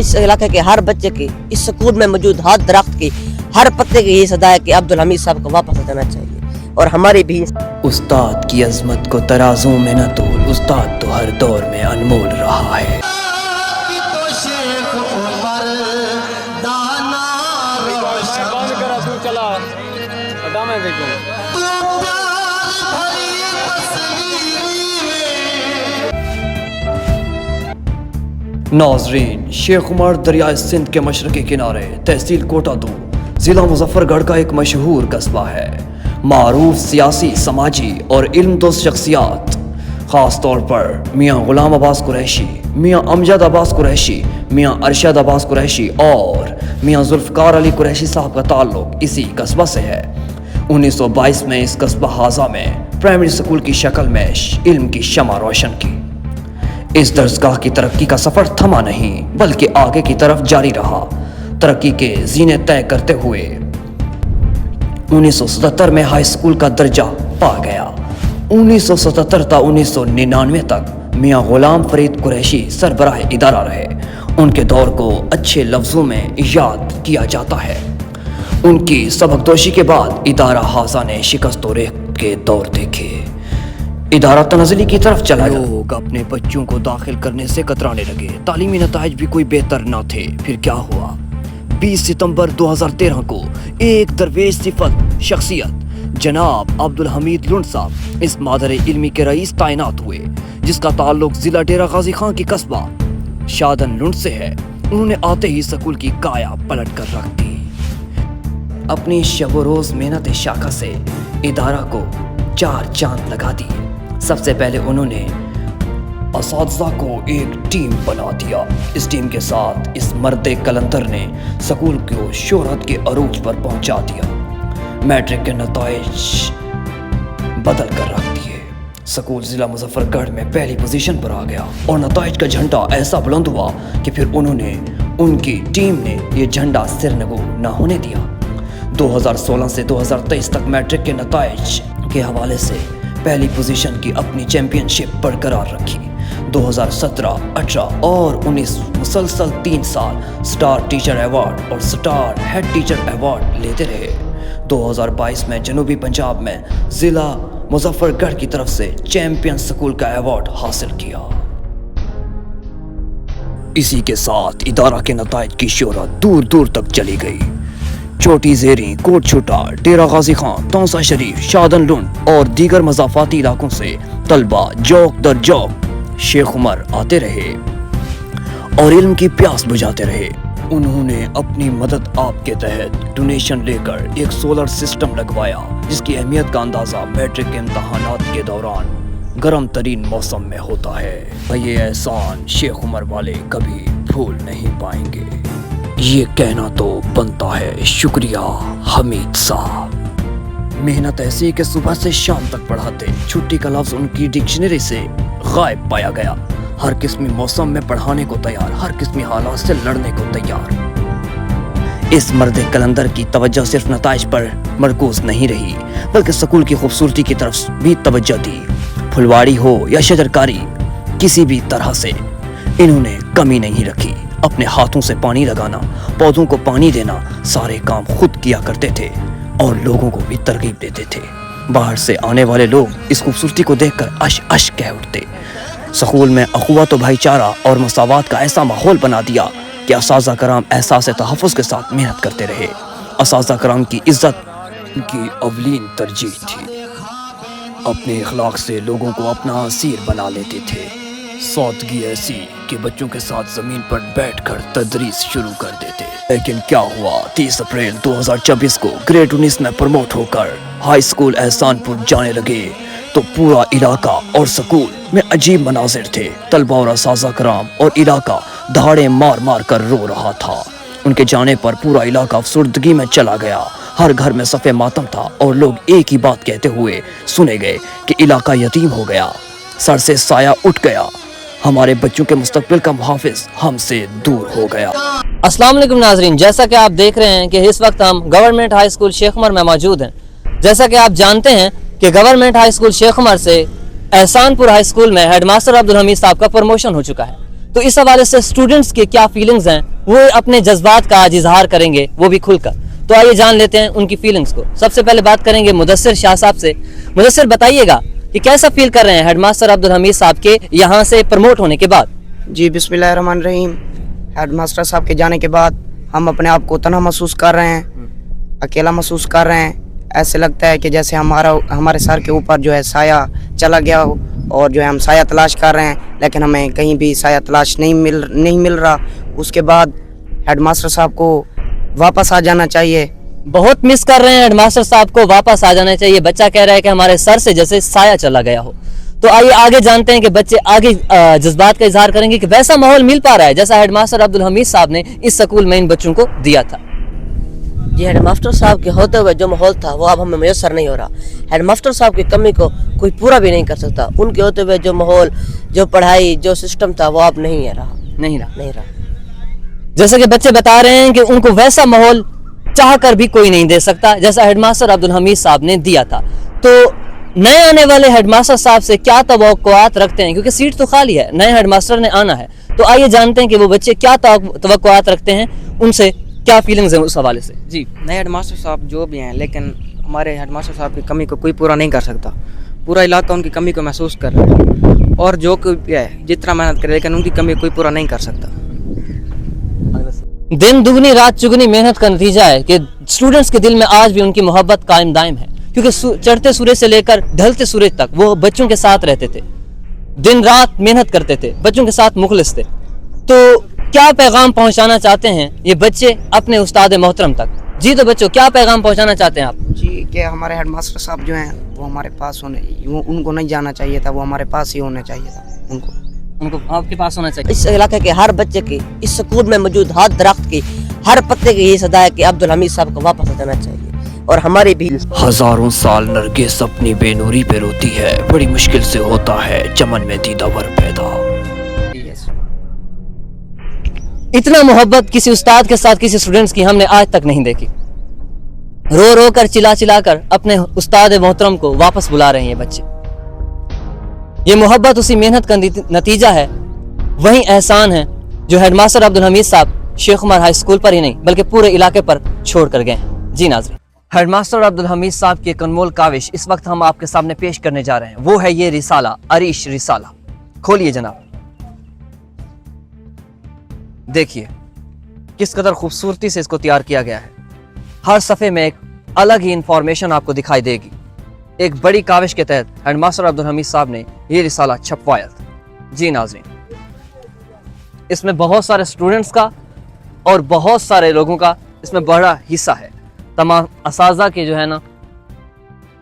اس علاقے کے ہر بچے کی اس سکول میں موجود ہر درخت کی ہر پتے کی یہ صدا ہے کہ عبدالحمید صاحب کو واپس آ جانا چاہیے، اور ہماری بھی استاد کی عظمت کو ترازوں میں نہ تول، استاد تو ہر دور میں انمول رہا ہے۔ ناظرین، شیخ عمر دریائے سندھ کے مشرقی کنارے تحصیل کوٹا 2 ضلع مظفر گڑھ کا ایک مشہور قصبہ ہے۔ معروف سیاسی، سماجی اور علم دوست شخصیات، خاص طور پر میاں غلام عباس قریشی، میاں امجد عباس قریشی، میاں ارشد عباس قریشی اور میاں ذوالفقار علی قریشی صاحب کا تعلق اسی قصبہ سے ہے۔ 1922 میں اس قصبہ حاضہ میں پرائمری اسکول کی شکل میں علم کی شمع روشن کی۔ اس درسگاہ کی ترقی کا سفر تھما نہیں بلکہ آگے کی طرف جاری رہا، ترقی کے زینے طے کرتے ہوئے 1977 میں ہائی اسکول کا درجہ پا گیا۔ 1977 تا 1999 تک میاں غلام فرید قریشی سربراہ ادارہ رہے۔ ان کے دور کو اچھے لفظوں میں یاد کیا جاتا ہے۔ ان کی سبکدوشی کے بعد ادارہ حاضہ نے شکست و ریگ کے دور دیکھے، ادارہ تنزلی کی طرف چلا گیا۔ لوگ اپنے بچوں کو داخل کرنے سے کترانے لگے، تعلیمی نتائج بھی کوئی بہتر نہ تھے۔ پھر کیا ہوا؟ 20 ستمبر 2013 کو ایک درویش صفت شخصیت جناب عبدالحمید لنڈ صاحب اس مادر علمی کے رئیس تعینات ہوئے، جس کا تعلق ضلع ڈیرہ غازی خان کی قصبہ شادن لنڈ سے ہے۔ انہوں نے آتے ہی سکول کی کایا پلٹ کر رکھ دی۔ اپنی شب و روز محنت شاخہ سے ادارہ کو 4 چاند لگا دیے۔ سب سے پہلے انہوں نے اساتذہ کو ایک ٹیم بنا دیا۔ اس ٹیم کے ساتھ اس مرد کلندر نے سکول کو شہرت کے عروج پر پہنچا دیا۔ میٹرک کے نتائج بدل کر رکھ دیے۔ سکول ضلع مظفر گڑھ میں پہلی پوزیشن پر آ گیا اور نتائج کا جھنڈا ایسا بلند ہوا کہ پھر ان کی ٹیم نے یہ جھنڈا سرنگو نہ ہونے دیا۔ 2016 سے 2023 تک میٹرک کے نتائج کے حوالے سے پہلی پوزیشن کی اپنی چیمپئن شپ برقرار رکھی۔ 2017، 18 اور 19 مسلسل 3 سال سٹار ٹیچر ایوارڈ اور سٹار ہیڈ ٹیچر ایوارڈ لیتے رہے۔ 2022 میں جنوبی پنجاب میں ضلع مظفر گڑھ کی طرف سے چیمپئن سکول کا ایوارڈ حاصل کیا۔ اسی کے ساتھ ادارہ کے نتائج کی شہرت دور دور تک چلی گئی۔ چھوٹی زیریں، کوٹ چھوٹا، ڈیرہ غازی خان، تونسا شریف، شادن لنڈ اور دیگر مضافاتی علاقوں سے طلبہ جوک در جوک شیخ عمر آتے رہے اور علم کی پیاس بجھاتے رہے۔ انہوں نے اپنی مدد آپ کے تحت ڈونیشن لے کر ایک سولر سسٹم لگوایا، جس کی اہمیت کا اندازہ میٹرک کے امتحانات کے دوران گرم ترین موسم میں ہوتا ہے۔ یہ احسان شیخ عمر والے کبھی بھول نہیں پائیں گے۔ یہ کہنا تو بنتا ہے شکریہ حمید صاحب۔ محنت ایسی کہ صبح سے شام تک پڑھاتے، چھٹی کا لفظ ان کی ڈکشنری سے غائب پایا گیا۔ ہر قسمی موسم میں پڑھانے کو تیار، ہر قسمی حالات سے لڑنے کو تیار۔ اس مرد کلندر کی توجہ صرف نتائج پر مرکوز نہیں رہی بلکہ سکول کی خوبصورتی کی طرف بھی توجہ دی۔ پھلواڑی ہو یا شجرکاری، کسی بھی طرح سے انہوں نے کمی نہیں رکھی۔ اپنے ہاتھوں سے پانی لگانا، پودوں کو پانی دینا، سارے کام خود کیا کرتے تھے اور لوگوں کو بھی ترغیب دیتے تھے۔ باہر سے آنے والے لوگ اس خوبصورتی کو دیکھ کر اش اش کہہ اٹھتے۔ سکول میں اخوت و بھائی چارہ اور مساوات کا ایسا ماحول بنا دیا کہ اساتذہ کرام احساس تحفظ کے ساتھ محنت کرتے رہے۔ اساتذہ کرام کی عزت ان کی اولین ترجیح تھی۔ اپنے اخلاق سے لوگوں کو اپنا اسیر بنا لیتے تھے۔ سادگی ایسی کہ بچوں کے ساتھ زمین پر بیٹھ کر تدریس شروع کر دیتے۔ لیکن کیا ہوا؟ 30 اپریل 2024 کو گریڈ 19 میں پروموٹ ہو کر ہائی اسکول احسان پور جانے لگے تو پورا علاقہ اور سکول میں عجیب مناظر تھے۔ طلبہ اور اساتذہ کرام اور علاقہ دہاڑے مار مار کر رو رہا تھا۔ ان کے جانے پر پورا علاقہ افسردگی میں چلا گیا۔ ہر گھر میں صف ماتم تھا اور لوگ ایک ہی بات کہتے ہوئے سنے گئے کہ علاقہ یتیم ہو گیا، سر سے سایہ اٹھ گیا، ہمارے بچوں کے مستقبل کا محافظ ہم سے دور ہو گیا۔ السلام علیکم ناظرین، جیسا کہ آپ دیکھ رہے ہیں کہ اس وقت ہم گورنمنٹ ہائی اسکول شیخ عمر میں موجود ہیں۔ جیسا کہ آپ جانتے ہیں کہ گورنمنٹ ہائی اسکول شیخ عمر سے احسان پور ہائی اسکول میں ہیڈ ماسٹر عبدالحمید صاحب کا پروموشن ہو چکا ہے۔ तो इस हवाले से स्टूडेंट्स के क्या फीलिंग्स हैं, वो अपने जज्बात का आज इजहार करेंगे, वो भी खुलकर। तो आइए जान लेते हैं उनकी फीलिंग्स को। सबसे पहले बात करेंगे मुदस्सिर शाह साहब से। मुदस्सिर, बताइएगा कि कैसा फील कर रहे हैं हेडमास्टर अब्दुल हमीद साहब के यहाँ से प्रमोट होने के बाद? जी बिस्मिल्लाहिर्रहमानिर्रहीम। हेडमास्टर साहब के जाने के बाद हम अपने आप को तन्हा महसूस कर रहे हैं, अकेला महसूस कर रहे हैं। ऐसे लगता है कि जैसे हमारे सर के ऊपर जो है साया चला गया हो, और जो है हम साया तलाश कर रहे हैं, लेकिन हमें कहीं भी साया तलाश नहीं मिल रहा। उसके बाद हेडमास्टर साहब को वापस आ जाना चाहिए। बहुत मिस कर रहे हैं हेडमास्टर साहब को, वापस आ जाना चाहिए। बच्चा कह रहा है कि हमारे सर से जैसे साया चला गया हो। तो आइए आगे जानते हैं कि बच्चे आगे जज्बात का इजहार करेंगे कि वैसा माहौल मिल पा रहा है जैसा हेडमास्टर अब्दुल हमीद साहब ने इस स्कूल में इन बच्चों को दिया था। जी, हेडमास्टर साहब के होते हुए जो माहौल था वो अब हमें मैसर नहीं हो रहा। हेडमास्टर साहब की कमी को कोई पूरा भी नहीं कर सकता। उनके होते हुए जो माहौल, जो पढ़ाई, जो सिस्टम था वो अब नहीं रहा। जैसे कि बच्चे बता रहे हैं कि उनको वैसा माहौल चाह कर भी कोई नहीं दे सकता जैसा हेडमास्टर अब्दुल हमीद साहब ने दिया था। तो नए आने वाले हेडमास्टर साहब से क्या तवक्कुआत रखते हैं, क्योंकि सीट तो खाली है, नए हेडमास्टर ने आना है। तो आइए जानते हैं कि वो बच्चे क्या तवक्कुआत रखते हैं, उनसे क्या फीलिंग्स हैं उस हवाले से। जी, नए हेडमास्टर साहब जो भी हैं, लेकिन हमारे हेडमास्टर साहब की कमी को कोई पूरा नहीं कर सकता। पूरा इलाका उनकी कमी को महसूस कर रहा है, और जो कोई भी है जितना मेहनत करे, लेकिन उनकी कमी कोई पूरा नहीं कर सकता। दिन दुगनी रात चुगनी मेहनत का नतीजा है कि स्टूडेंट्स के दिल में आज भी उनकी मोहब्बत कायम दायम है, क्योंकि चढ़ते सूरज से लेकर ढलते सूरज तक वो बच्चों के साथ रहते थे, दिन रात मेहनत करते थे, बच्चों के साथ मुखलिस थे। तो क्या पैगाम पहुंचाना चाहते हैं ये बच्चे अपने उस्ताद मोहतरम तक? जी, तो बच्चों क्या पैगाम पहुंचाना चाहते हैं आप? जी, कि हमारे हेडमास्टर साहब जो हैं वो हमारे पास उनको नहीं जाना चाहिए था, वो हमारे पास ही होना चाहिए था। उनको आपके पास होना चाहिए। इस इलाके के हर बच्चे की, इस स्कूल में मौजूद हर दरख्त की, हर पत्ते की यही सदा है कि अब्दुल हमीद साहब को वापस आ जाना चाहिए। और हमारी भी हजारों साल नरगिस अपनी बेनूरी पे रोती है, बड़ी मुश्किल से होता है चमन में दीदावर पैदा। इतना मोहब्बत किसी उस्ताद के साथ किसी स्टूडेंट्स की हमने आज तक नहीं देखी। रो रो कर चिल्ला चिल्ला कर अपने उस्ताद मोहतरम को वापस बुला रहे हैं ये बच्चे। ये मोहब्बत उसी मेहनत का नतीजा है, वही एहसान है जो हेडमास्टर अब्दुल हमीद साहब शेख उमर हाई स्कूल पर ही नहीं बल्कि पूरे इलाके पर छोड़ कर गए हैं। जी नाज़रीन, हेडमास्टर अब्दुल हमीद साहब की एक अनमोल काविश इस वक्त हम आपके सामने पेश करने जा रहे हैं। वो है ये रिसाला, अरीश रिसाला। खोलिए जनाब, देखिए किस कदर खूबसूरती से इसको तैयार किया गया है। हर सफ़े में एक अलग ही इंफॉर्मेशन आपको दिखाई देगी। एक बड़ी काविश के तहत हेडमास्टर अब्दुल हमीद साहब ने ये रिसाला छपवाया था। जी नाज़रीन, इसमें बहुत सारे स्टूडेंट्स का और बहुत सारे लोगों का इसमें बड़ा हिस्सा है। तमाम असातिज़ा के जो है ना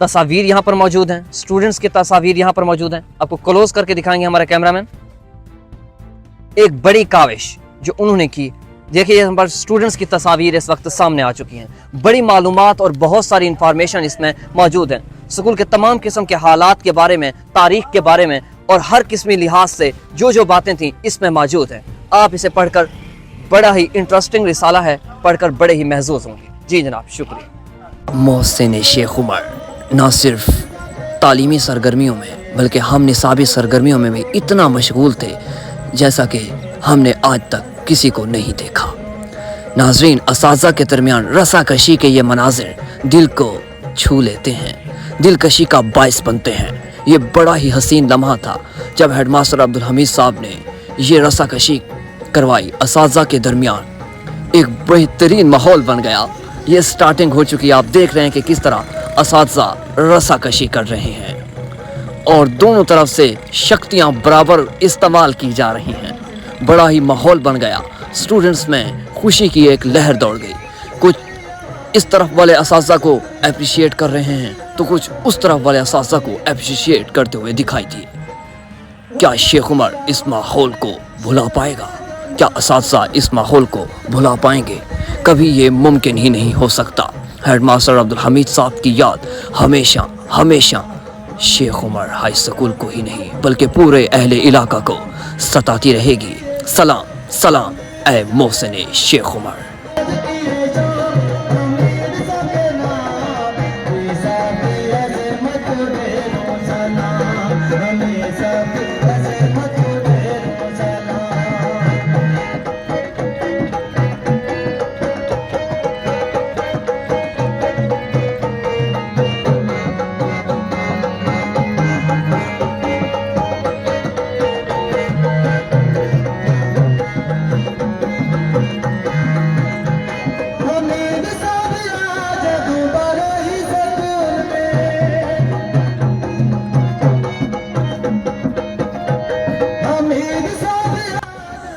तस्वीर यहाँ पर मौजूद हैं, स्टूडेंट्स की तस्वीर यहाँ पर मौजूद हैं। आपको क्लोज करके दिखाएंगे हमारे कैमरामैन। एक बड़ी काविश जो उन्होंने की, देखिए हमारे स्टूडेंट्स की तस्वीर इस वक्त सामने आ चुकी हैं। बड़ी मालूमात और बहुत सारी इंफॉर्मेशन इसमें मौजूद है, स्कूल के तमाम किस्म के हालात के बारे में, तारीख के बारे में, और हर किस्मी लिहाज से जो जो बातें थी इसमें मौजूद हैं। आप इसे पढ़कर, बड़ा ही इंटरेस्टिंग रिसाला है, पढ़कर बड़े ही महसूस होंगे। जी जनाब, शुक्रिया। मोहसिन शेख उमर न सिर्फ तालीमी सरगर्मियों में बल्कि हम निसाबी सरगर्मियों में भी इतना मशगूल थे जैसा कि हमने आज तक किसी को नहीं देखा। नाजरीन, असातिज़ा के दरमियान रसाकशी के ये मनाजिर दिल को छू लेते हैं, दिलकशी का बाइस बनते हैं। ये बड़ा ही हसीन लम्हा था जब हेडमास्टर अब्दुल हमीद साहब ने ये रसाकशी करवाई। असातिज़ा के दरमियान एक बेहतरीन माहौल बन गया। ये स्टार्टिंग हो चुकी है, आप देख रहे हैं कि किस तरह असातिज़ा रसाकशी कर रहे हैं और दोनों तरफ से शक्तियाँ बराबर इस्तेमाल की जा रही हैं। बड़ा ही माहौल बन गया, स्टूडेंट्स में खुशी की एक लहर दौड़ गई। कुछ इस तरफ वाले असातिज़ा को अप्रिशिएट कर रहे हैं तो कुछ उस तरफ वाले असातिज़ा को अप्रिशिएट करते हुए दिखाई दिए। क्या शेख उमर इस माहौल को भुला पाएगा? क्या असातिज़ा इस माहौल को भुला पाएंगे? कभी ये मुमकिन ही नहीं हो सकता। हेडमास्टर अब्दुल हमीद साहब की याद हमेशा हमेशा शेख उमर हाई स्कूल को ही नहीं बल्कि पूरे अहले इलाका को सताती रहेगी। सलाम सलाम ऐ मोहसिन शेख उमर।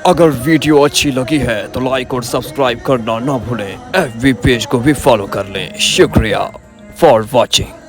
अगर वीडियो अच्छी लगी है तो लाइक और सब्सक्राइब करना ना भूलें। FB पेज को भी फॉलो कर लें। शुक्रिया फॉर वॉचिंग।